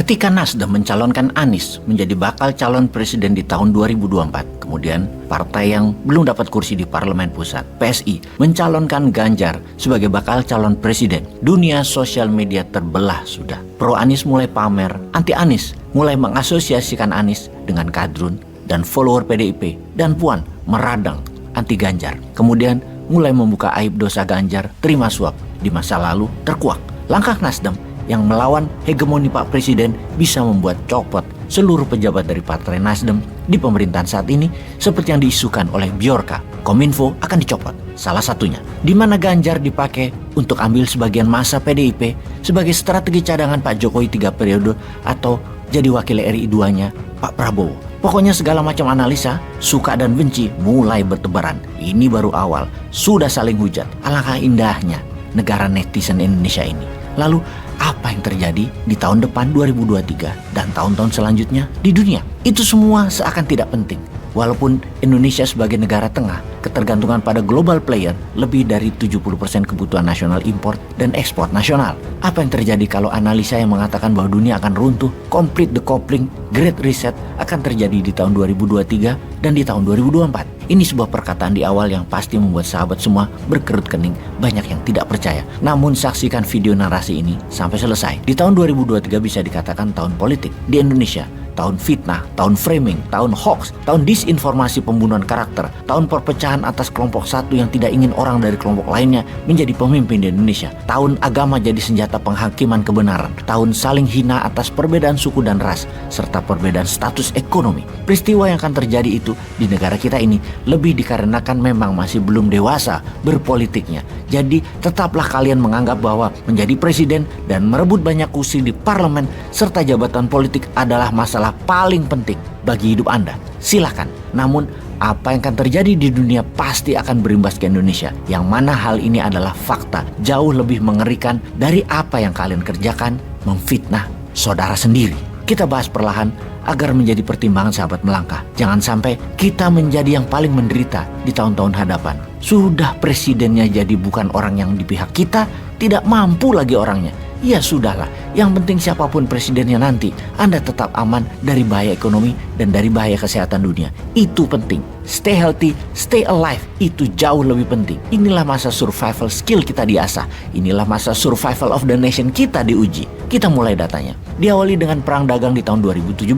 Ketika Nasdem mencalonkan Anies menjadi bakal calon presiden di tahun 2024, kemudian partai yang belum dapat kursi di Parlemen Pusat, PSI, mencalonkan Ganjar sebagai bakal calon presiden, dunia sosial media terbelah sudah. Pro Anies mulai pamer, anti Anies mulai mengasosiasikan Anies dengan kadrun dan follower PDIP, dan Puan meradang anti Ganjar. Kemudian mulai membuka aib dosa Ganjar terima suap di masa lalu terkuak. Langkah Nasdem yang melawan hegemoni Pak Presiden bisa membuat copot seluruh pejabat dari Partai Nasdem di pemerintahan saat ini, seperti yang diisukan oleh Bjorka. Kominfo akan dicopot, salah satunya, di mana Ganjar dipakai untuk ambil sebagian masa PDIP sebagai strategi cadangan Pak Jokowi 3 periode atau jadi wakil RI 2-nya Pak Prabowo. Pokoknya segala macam analisa, suka dan benci mulai bertebaran. Ini baru awal, sudah saling hujat. Alangkah indahnya negara netizen Indonesia ini. Lalu apa yang terjadi di tahun depan 2023 dan tahun-tahun selanjutnya di dunia? Itu semua seakan tidak penting. Walaupun Indonesia sebagai negara tengah, ketergantungan pada global player lebih dari 70% kebutuhan nasional import dan ekspor nasional. Apa yang terjadi kalau analisa yang mengatakan bahwa dunia akan runtuh, complete decoupling, great reset akan terjadi di tahun 2023 dan di tahun 2024? Ini sebuah perkataan di awal yang pasti membuat sahabat semua berkerut kening, banyak yang tidak percaya. Namun saksikan video narasi ini sampai selesai. Di tahun 2023 bisa dikatakan tahun politik di Indonesia. Tahun fitnah, tahun framing, tahun hoax, tahun disinformasi pembunuhan karakter, tahun perpecahan atas kelompok satu yang tidak ingin orang dari kelompok lainnya menjadi pemimpin di Indonesia, tahun agama jadi senjata penghakiman kebenaran, tahun saling hina atas perbedaan suku dan ras, serta perbedaan status ekonomi. Peristiwa yang akan terjadi itu di negara kita ini lebih dikarenakan memang masih belum dewasa berpolitiknya. Jadi tetaplah kalian menganggap bahwa menjadi presiden dan merebut banyak kursi di parlemen serta jabatan politik adalah masalah paling penting bagi hidup Anda. Silakan. Namun apa yang akan terjadi di dunia pasti akan berimbas ke Indonesia, yang mana hal ini adalah fakta jauh lebih mengerikan dari apa yang kalian kerjakan memfitnah saudara sendiri. Kita bahas perlahan agar menjadi pertimbangan sahabat melangkah. Jangan sampai kita menjadi yang paling menderita di tahun-tahun hadapan. Sudah presidennya jadi bukan orang yang di pihak kita, tidak mampu lagi orangnya. Ya sudahlah, yang penting siapapun presidennya nanti, Anda tetap aman dari bahaya ekonomi dan dari bahaya kesehatan dunia. Itu penting. Stay healthy, stay alive, itu jauh lebih penting. Inilah masa survival skill kita diasah. Inilah masa survival of the nation kita diuji. Kita mulai datanya. Diawali dengan perang dagang di tahun 2017,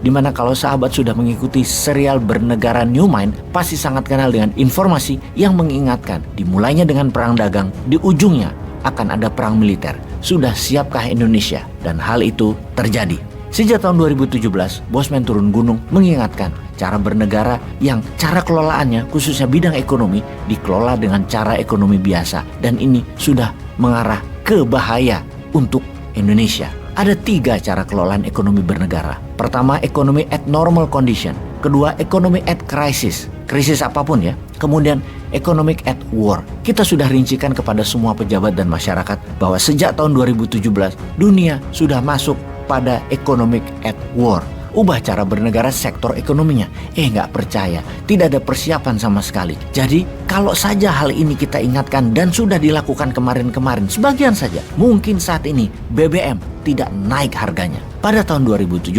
di mana kalau sahabat sudah mengikuti serial bernegara New Mind, pasti sangat kenal dengan informasi yang mengingatkan dimulainya dengan perang dagang, di ujungnya akan ada perang militer. Sudah siapkah Indonesia? Dan hal itu terjadi. Sejak tahun 2017, Bosman turun gunung mengingatkan cara bernegara yang cara kelolaannya, khususnya bidang ekonomi, dikelola dengan cara ekonomi biasa. Dan ini sudah mengarah ke bahaya untuk Indonesia. Ada 3 cara kelolaan ekonomi bernegara. Pertama, ekonomi at normal condition. Kedua, ekonomi at crisis. Krisis apapun ya. Kemudian, economic at war. Kita sudah rincikan kepada semua pejabat dan masyarakat bahwa sejak tahun 2017, dunia sudah masuk pada economic at war. Ubah cara bernegara sektor ekonominya. Nggak percaya. Tidak ada persiapan sama sekali. Jadi, kalau saja hal ini kita ingatkan dan sudah dilakukan kemarin-kemarin, sebagian saja, mungkin saat ini BBM tidak naik harganya. Pada tahun 2017,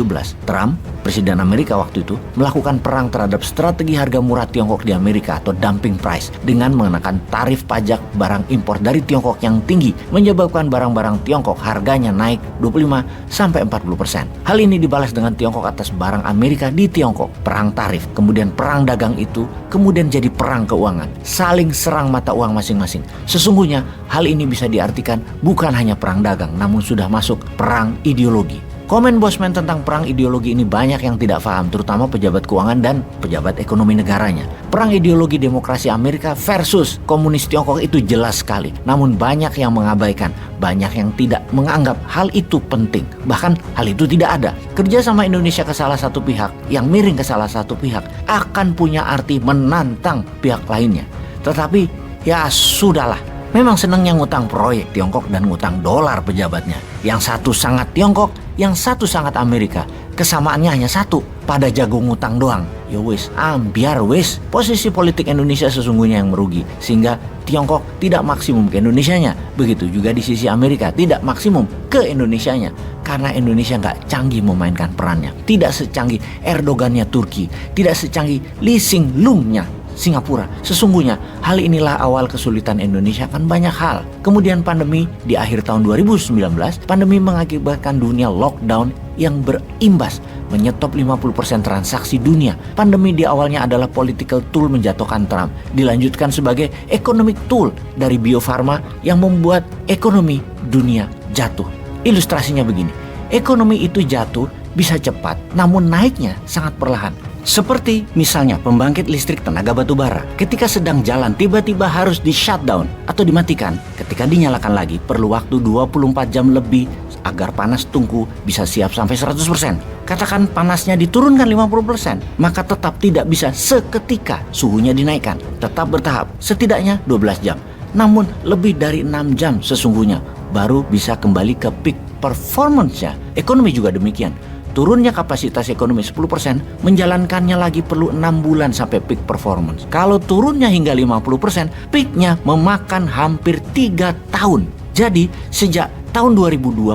Trump, Presiden Amerika waktu itu, melakukan perang terhadap strategi harga murah Tiongkok di Amerika atau dumping price dengan mengenakan tarif pajak barang impor dari Tiongkok yang tinggi, menyebabkan barang-barang Tiongkok harganya naik 25-40%. Hal ini dibalas dengan Tiongkok atas barang Amerika di Tiongkok. Perang tarif, kemudian perang dagang itu, kemudian jadi perang keuangan. Saling serang mata uang masing-masing. Sesungguhnya hal ini bisa diartikan bukan hanya perang dagang, namun sudah masuk perang ideologi. Komen Bosman tentang perang ideologi ini banyak yang tidak paham, terutama pejabat keuangan dan pejabat ekonomi negaranya. Perang ideologi demokrasi Amerika versus komunis Tiongkok itu jelas sekali. Namun banyak yang mengabaikan, banyak yang tidak menganggap hal itu penting. Bahkan hal itu tidak ada. Kerja sama Indonesia ke salah satu pihak, yang miring ke salah satu pihak, akan punya arti menantang pihak lainnya. Tetapi ya sudahlah. Memang senangnya ngutang proyek Tiongkok dan ngutang dolar pejabatnya. Yang satu sangat Tiongkok, yang satu sangat Amerika. Kesamaannya hanya satu, pada jago ngutang doang. Ya wis, ambiar wis. Posisi politik Indonesia sesungguhnya yang merugi, sehingga Tiongkok tidak maksimum ke Indonesianya. Begitu juga di sisi Amerika, tidak maksimum ke Indonesianya. Karena Indonesia nggak canggih memainkan perannya. Tidak secanggih Erdogannya Turki, tidak secanggih Lee Hsien Loongnya Singapura. Sesungguhnya hal inilah awal kesulitan Indonesia kan banyak hal. Kemudian pandemi di akhir tahun 2019, pandemi mengakibatkan dunia lockdown yang berimbas menyetop 50% transaksi dunia. Pandemi di awalnya adalah political tool menjatuhkan Trump, dilanjutkan sebagai economic tool dari Bio Farma yang membuat ekonomi dunia jatuh. Ilustrasinya begini, ekonomi itu jatuh bisa cepat, namun naiknya sangat perlahan. Seperti misalnya pembangkit listrik tenaga batu bara. Ketika sedang jalan tiba-tiba harus di shutdown atau dimatikan. Ketika dinyalakan lagi perlu waktu 24 jam lebih agar panas tungku bisa siap sampai 100%. Katakan panasnya diturunkan 50%, maka tetap tidak bisa seketika suhunya dinaikkan. Tetap bertahap, setidaknya 12 jam. Namun lebih dari 6 jam sesungguhnya baru bisa kembali ke peak performance-nya. Ekonomi juga demikian. Turunnya kapasitas ekonomi 10%, menjalankannya lagi perlu 6 bulan sampai peak performance. Kalau turunnya hingga 50%, peaknya memakan hampir 3 tahun. Jadi sejak tahun 2020,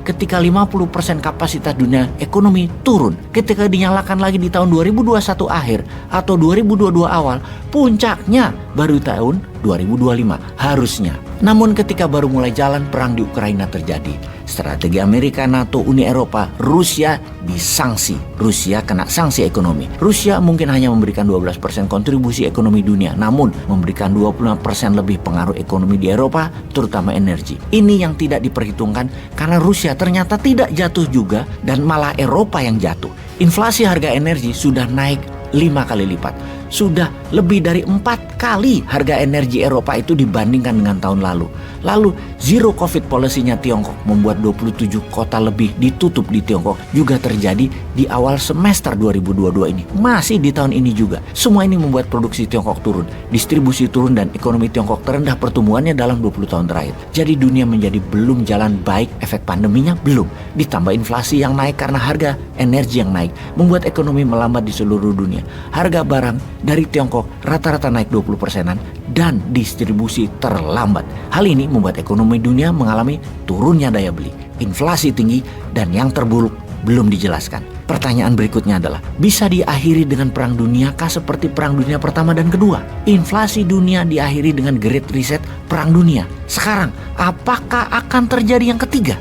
ketika 50% kapasitas dunia ekonomi turun, ketika dinyalakan lagi di tahun 2021 akhir atau 2022 awal, puncaknya baru tahun 2025 harusnya. Namun ketika baru mulai jalan, perang di Ukraina terjadi. Strategi Amerika, NATO, Uni Eropa, Rusia disanksi. Rusia kena sanksi ekonomi. Rusia mungkin hanya memberikan 12% kontribusi ekonomi dunia, namun memberikan 25% lebih pengaruh ekonomi di Eropa, terutama energi. Ini yang tidak diperhitungkan karena Rusia ternyata tidak jatuh juga dan malah Eropa yang jatuh. Inflasi harga energi sudah naik 5 kali lipat. Sudah lebih dari 4 kali harga energi Eropa itu dibandingkan dengan tahun lalu. Lalu zero covid policy-nya Tiongkok membuat 27 kota lebih ditutup di Tiongkok juga terjadi di awal semester 2022 ini. Masih di tahun ini juga. Semua ini membuat produksi Tiongkok turun, distribusi turun dan ekonomi Tiongkok terendah pertumbuhannya dalam 20 tahun terakhir. Jadi dunia menjadi belum jalan baik, efek pandeminya belum. Ditambah inflasi yang naik karena harga energi yang naik membuat ekonomi melambat di seluruh dunia. Harga barang dari Tiongkok rata-rata naik 20%-an dan distribusi terlambat. Hal ini membuat ekonomi dunia mengalami turunnya daya beli, inflasi tinggi, dan yang terburuk belum dijelaskan. Pertanyaan berikutnya adalah, bisa diakhiri dengan perang dunia kah seperti perang dunia pertama dan kedua? Inflasi dunia diakhiri dengan Great Reset perang dunia. Sekarang, apakah akan terjadi yang ketiga?